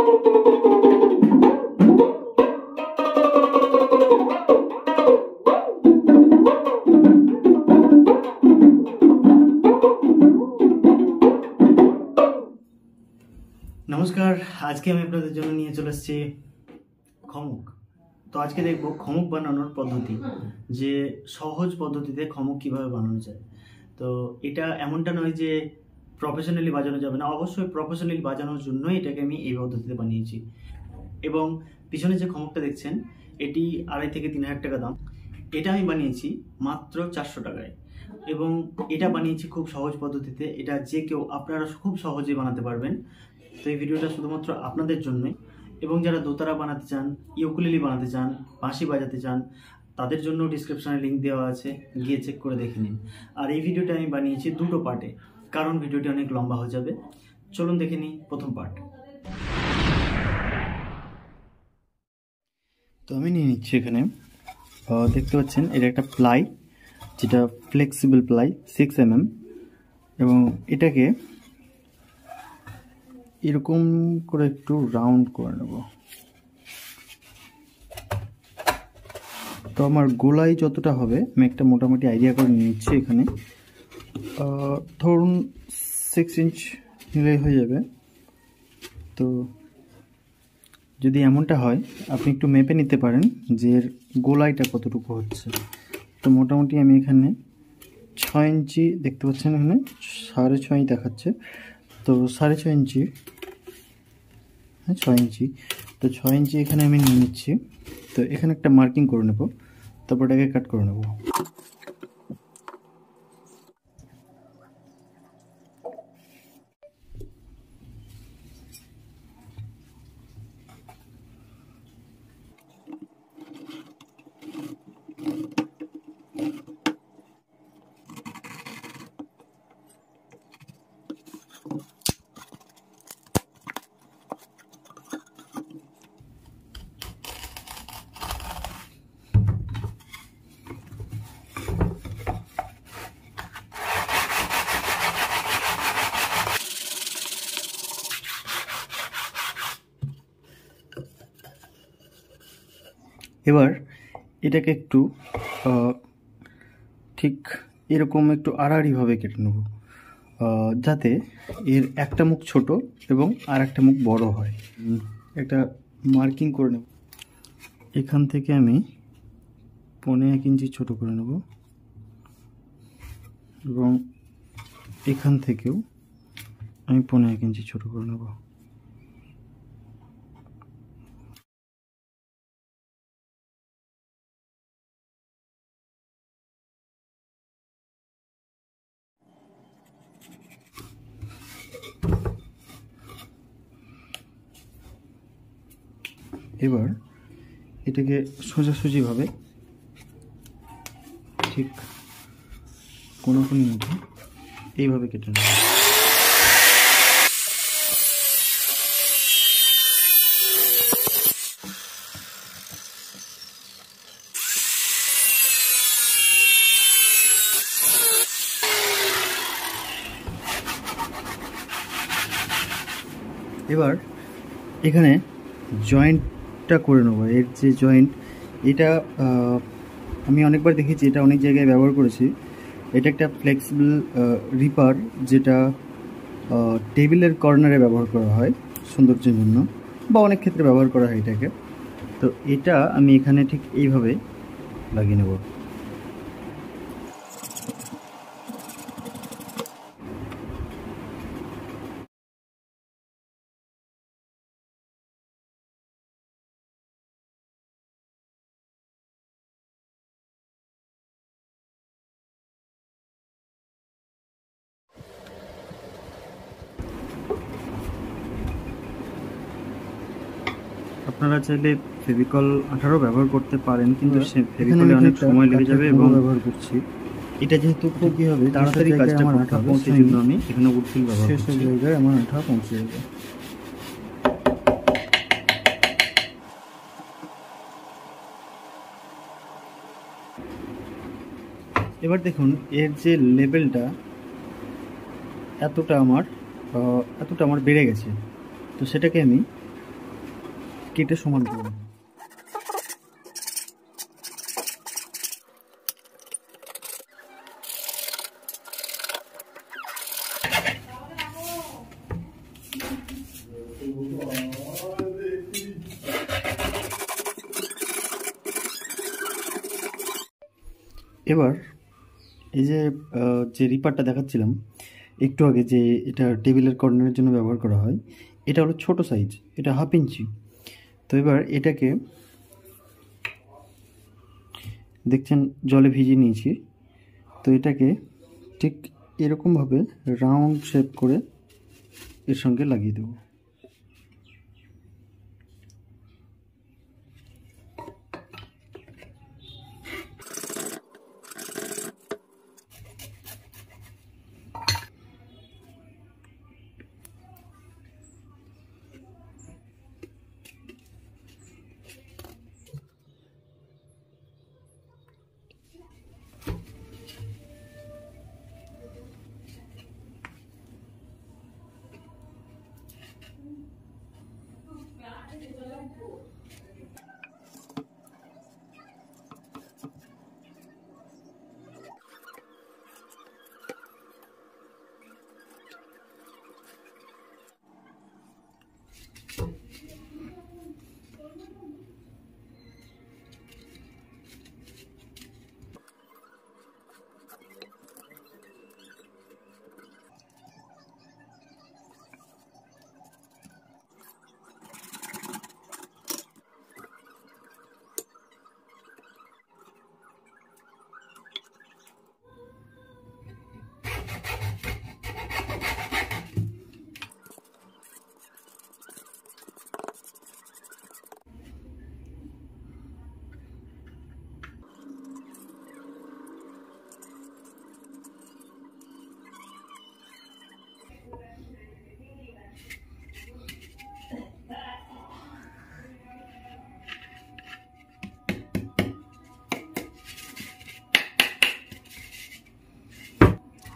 নমস্কার, আজকে আমি আপনাদের জন্য নিয়ে চলে এসেছি খমক। তো আজকে দেখব খমক বানানোর পদ্ধতি, যে সহজ পদ্ধতিতে খমক কিভাবে বানানো যায়। তো এটা এমনটা নয় যে প্রফেশনালি বাজানো যাবে না, অবশ্যই প্রফেশনালি বাজানোর জন্যই এটাকে আমি এই পদ্ধতিতে বানিয়েছি। এবং পিছনে যে খমকটা দেখছেন এটি 2,500 থেকে 3,000 টাকা দাম। এটা আমি বানিয়েছি মাত্র 400 টাকায়, এবং এটা বানিয়েছি খুব সহজ পদ্ধতিতে। এটা যে কেউ, আপনারা খুব সহজেই বানাতে পারবেন। তো এই ভিডিওটা শুধুমাত্র আপনাদের জন্যই, এবং যারা দোতারা বানাতে চান, ইউকুলেলি বানাতে চান, বাঁশি বাজাতে চান, তাদের জন্য ডিসক্রিপশনে লিঙ্ক দেওয়া আছে, গিয়ে চেক করে দেখে নিন। আর এই ভিডিওটা আমি বানিয়েছি দুটো পার্টে, কারণ ভিডিওটি অনেক লম্বা হয়ে যাবে। চলুন দেখে নিই প্রথম পার্ট। তো আমি নিয়ে নিচ্ছি এখানে, দেখতে পাচ্ছেন এটা একটা প্লাই, যেটা ফ্লেক্সিবল প্লাই 6 mm, এবং এটাকে এরকম করে একটু রাউন্ড করে নেব। তো আমার গোলাই যতটা হবে আমি একটা মোটামুটি আইডিয়া করে নিচ্ছি। এখানে ধরুন 6 ইঞ্চ নিলেই হয়ে যাবে। তো যদি এমনটা হয় আপনি একটু মেপে নিতে পারেন যে এর গোলাইটা কতটুকু হচ্ছে। তো মোটামুটি আমি এখানে 6 ইঞ্চি দেখতে পাচ্ছেন, এখানে 6.5 দেখাচ্ছে। তো 6.5 ইঞ্চি, 6 ইঞ্চি, তো 6 ইঞ্চি এখানে আমি নিয়ে নিচ্ছি। তো এখানে একটা মার্কিং করে নেব, তারপর এটাকে কাট করে নেব। এবার এটাকে একটু ঠিক এরকম একটু আড়াআড়িভাবে কেটে নেব, যাতে এর একটা মুখ ছোট এবং আর একটা মুখ বড় হয়। একটা মার্কিং করে নেব। এখান থেকে আমি 1.25 ইঞ্চি ছোট করে নেব, এবং এখান থেকেও আমি 1.25 ইঞ্চি ছোট করে নেব। এবার এটাকে সোজাসুজিভাবে ঠিক কোনোখানি মধ্যে এইভাবে কেটে নেব। এবার এখানে জয়েন্টটা করে নেবো। এর যে জয়েন্ট, এটা আমি অনেকবার দেখেছি, এটা অনেক জায়গায় ব্যবহার করেছি। এটা একটা ফ্লেক্সিবল রিপার, যেটা টেবিলের কর্নারে ব্যবহার করা হয় সৌন্দর্যের জন্য, বা অনেক ক্ষেত্রে ব্যবহার করা হয় এটাকে। তো এটা আমি এখানে ঠিক এইভাবে লাগিয়ে নেব। আপনারা চাইলে ফেভিকল আঠারও ব্যবহার করতে পারেন, কিন্তু সে ফেভিকলে অনেক সময় লেগে যাবে, এবং ব্যবহার করছি এটা যেহেতু খুব কি হবে তাড়াতাড়ি কাজটা আমার আঠা পৌঁছে, জন্য আমি এখানে উডফিল ব্যবহার করছি। শেষ জায়গায় আমার আঠা পৌঁছে যাবে। এবার দেখুন এর যে লেভেলটা এতটা আমার বেড়ে গেছে। তো সেটাকে আমি কেটে সমান করে নেব। এবার এই যে রিপারটা দেখাচ্ছিলাম একটু আগে, যে এটা টেবিলের কর্নারের জন্য ব্যবহার করা হয়, এটা হলো ছোট সাইজ, এটা 1/2 ইঞ্চি। তো এবার এটাকে দেখছেন জলে ভিজিয়ে নিয়েছি। তো এটাকে ঠিক এরকমভাবে রাউন্ড শেপ করে এর সঙ্গে লাগিয়ে দেব।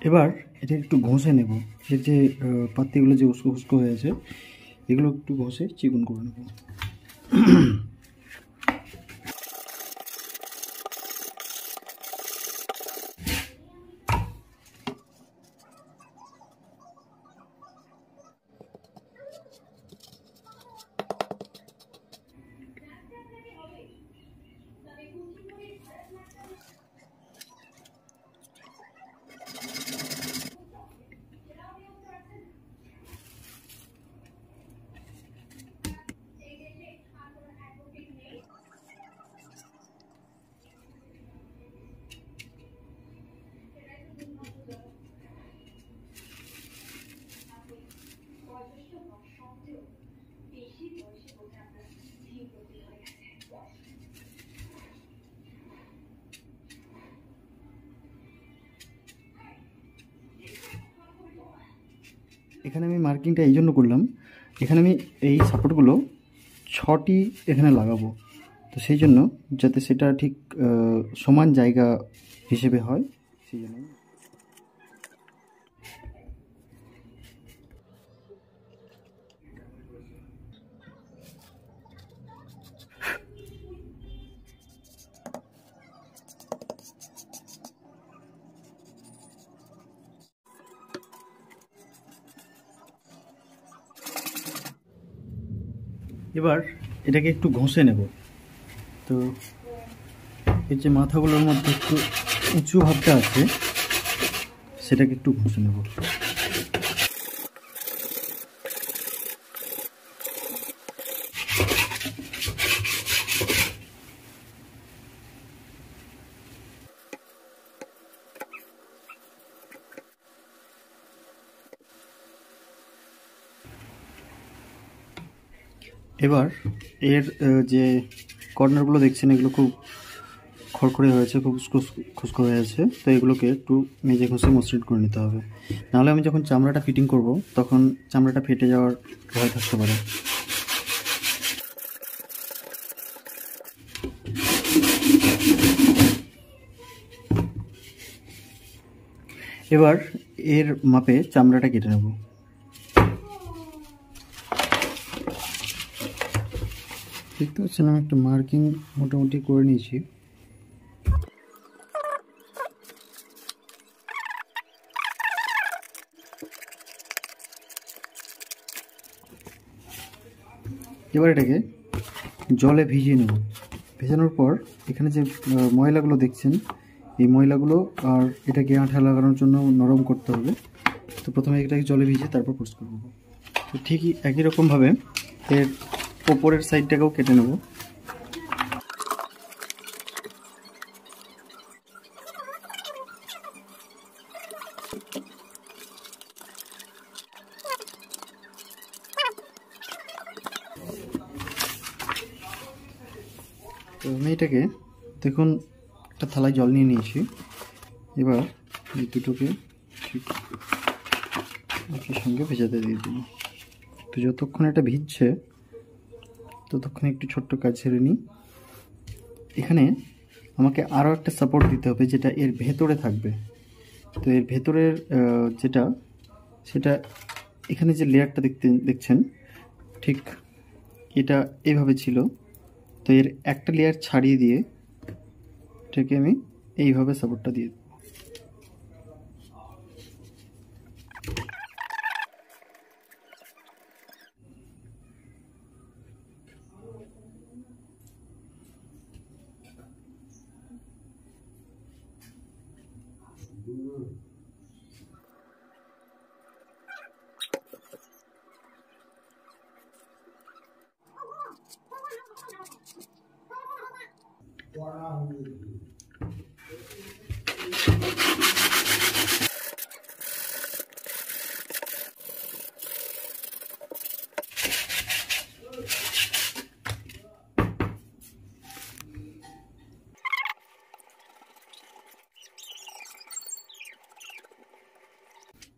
এবার এটা একটু ঘষে নেব, এর যে পাত্তিগুলো যে উস্কো উস্কো হয়ে আছে এগুলো একটু ঘষে চিকন করে নেব। এখানে আমি মার্কিংটা এই জন্য করলাম, এখানে আমি এই সাপোর্টগুলো 6টি এখানে লাগাবো, তো সেই জন্য যাতে সেটা ঠিক সমান জায়গা হিসেবে হয় সেই জন্য। এবার এটাকে একটু ঘষে নেব। তো এর যে মাথাগুলোর মধ্যে একটু উঁচু ভাবটা আছে সেটাকে একটু ঘষে নেব। এবার এর যে কর্নারগুলো দেখছেন এগুলো খুব খড়খড়ে হয়েছে, খুব খুস্কো হয়ে আছে, তো এগুলোকে একটু মেজে ঘষে মসৃণ করে নিতে হবে, নাহলে আমি যখন চামড়াটা ফিটিং করব তখন চামড়াটা ফেটে যাওয়ার ভয় থাকতে পারে। এবার এর মাপে চামড়াটা কেটে নেব। দেখতে পাচ্ছেন আমি একটা মার্কিং মোটামুটি করে নিয়েছি। এবার এটাকে জলে ভিজিয়ে নেব। ভেজানোর পর এখানে যে ময়লাগুলো দেখছেন, এই ময়লাগুলো আর এটাকে আঠা লাগানোর জন্য নরম করতে হবে। তো প্রথমে এটাকে জলে ভিজিয়ে তারপর পোস্ট করব। তো ঠিকই একই রকমভাবে এর ওপরের সাইডটাকেও কেটে নেব। তো আমি এটাকে দেখুন একটা থালায় জল নিয়ে নিয়েছি। এবার এই দুটোকে ঠিক একই সঙ্গে ভেজাতে দিয়ে দিই। তো যতক্ষণ এটা ভিজছে ততক্ষণ একটু ছোট্ট কাজ ছেড়ে নিই। এখানে আমাকে আরও একটা সাপোর্ট দিতে হবে যেটা এর ভেতরে থাকবে। তো এর ভেতরের সেটা এখানে যে লেয়ারটা দেখছেন ঠিক এটা এইভাবে ছিল। তো এর একটা লেয়ার ছাড়িয়ে দিয়ে এটাকে আমি এইভাবে সাপোর্টটা দিয়ে দেব।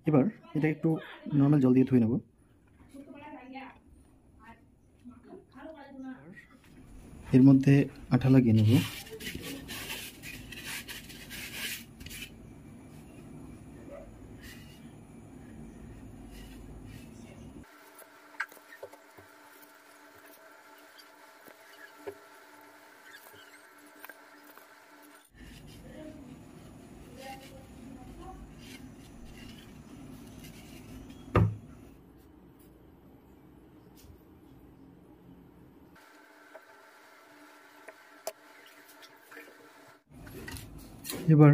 এবার এটা একটু নর্মাল জল দিয়ে ধুয়ে নেব। এর মধ্যে আঠা লাগিয়ে নেব। এবার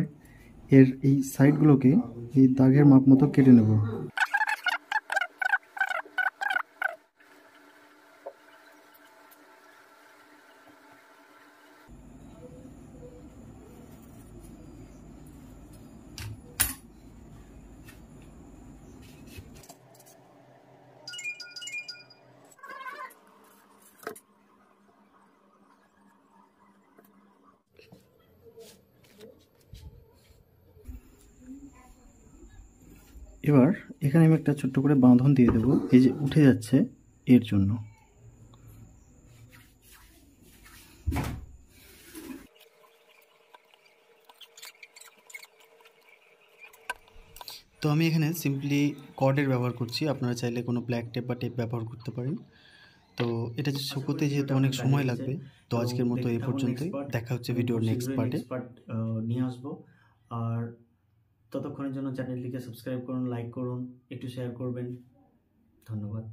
এর এই সাইডগুলোকে এই দাগের মাপ মতো কেটে নেব। এবার এখানে আমি একটা ছোট্ট করে বাঁধন দিয়ে দেবো, এই যে উঠে যাচ্ছে এর জন্য। তো আমি এখানে সিম্পলি কর্ডের ব্যবহার করছি, আপনারা চাইলে কোনো ব্ল্যাক টেপ বা টেপ ব্যবহার করতে পারেন। তো এটা যে শুকোতে যেহেতু অনেক সময় লাগবে, তো আজকের মতো এই পর্যন্তই। দেখা হচ্ছে ভিডিওর নেক্সট পার্ট নিয়ে আসবো। আর ততক্ষণের জন্য চ্যানেলটিকে সাবস্ক্রাইব করুন, লাইক করুন, একটু শেয়ার করবেন। ধন্যবাদ।